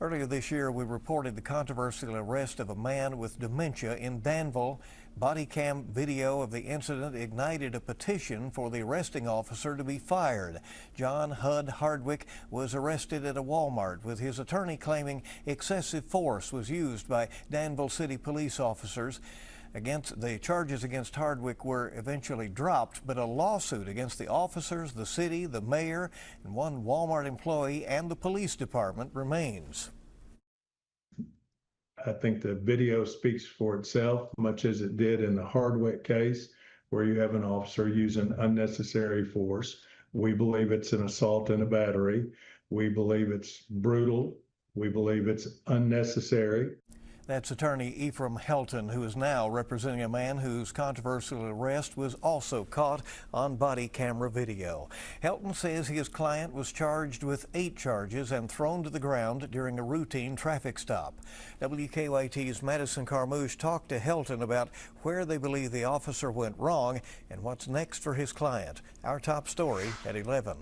Earlier this year, we reported the controversial arrest of a man with dementia in Danville. Body cam video of the incident ignited a petition for the arresting officer to be fired. John Hud Hardwick was arrested at a Walmart, with his attorney claiming excessive force was used by Danville City police officers. The charges against Hardwick were eventually dropped, but a lawsuit against the officers, the city, the mayor, and one Walmart employee and the police department remains. I think the video speaks for itself, much as it did in the Hardwick case, where you have an officer using unnecessary force. We believe it's an assault and a battery. We believe it's brutal. We believe it's unnecessary. That's attorney Ephraim Helton, who is now representing a man whose controversial arrest was also caught on body camera video. Helton says his client was charged with 8 charges and thrown to the ground during a routine traffic stop. WKYT's Madison Carmouche talked to Helton about where they believe the officer went wrong and what's next for his client. Our top story at 11.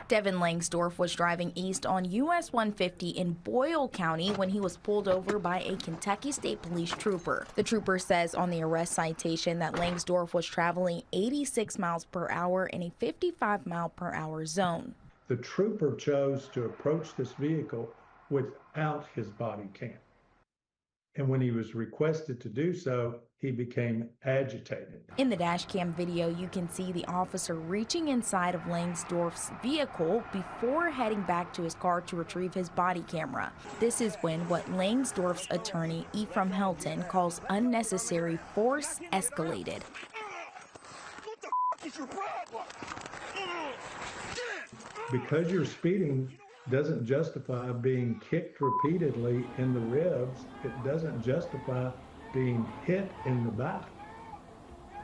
Devin Langsdorf was driving east on US 150 in Boyle County when he was pulled over by a Kentucky State Police trooper. The trooper says on the arrest citation that Langsdorf was traveling 86 miles per hour in a 55 mile per hour zone. The trooper chose to approach this vehicle without his body cam. And when he was requested to do so, he became agitated. In the dash cam video, you can see the officer reaching inside of Langsdorf's vehicle before heading back to his car to retrieve his body camera. This is when what Langsdorf's attorney, Ephraim Helton, calls unnecessary force escalated. What the f is your problem? Because you're speeding doesn't justify being kicked repeatedly in the ribs. It doesn't justify being hit in the back.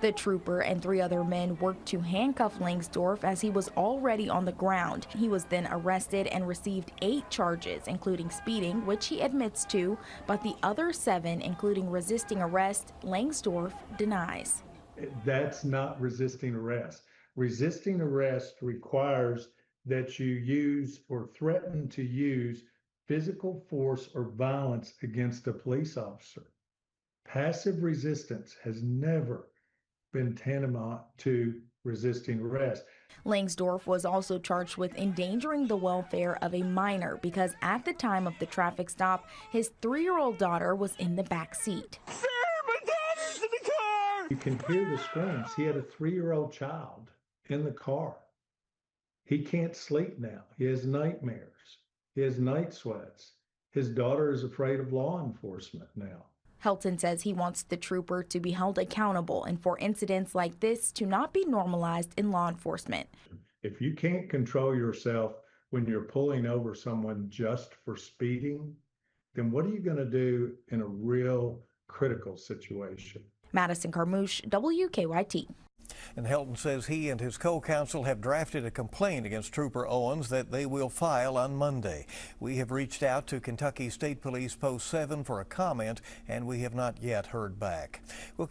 The trooper and 3 other men worked to handcuff Langsdorf as he was already on the ground. He was then arrested and received 8 charges, including speeding, which he admits to, but the other 7, including resisting arrest, Langsdorf denies. That's not resisting arrest. Resisting arrest requires that you use or threaten to use physical force or violence against a police officer. Passive resistance has never been tantamount to resisting arrest. Langsdorf was also charged with endangering the welfare of a minor because at the time of the traffic stop, his 3-year-old daughter was in the back seat. Sir, my daughter's in the car! You can hear the screams. He had a 3-year-old child in the car. He can't sleep now. He has nightmares. He has night sweats. His daughter is afraid of law enforcement now. Helton says he wants the trooper to be held accountable and for incidents like this to not be normalized in law enforcement. If you can't control yourself when you're pulling over someone just for speeding, then what are you going to do in a real critical situation? Madison Carmouche, WKYT. And Helton says he and his co-counsel have drafted a complaint against Trooper Owens that they will file on Monday. We have reached out to Kentucky State Police Post 7 for a comment, and we have not yet heard back. We'll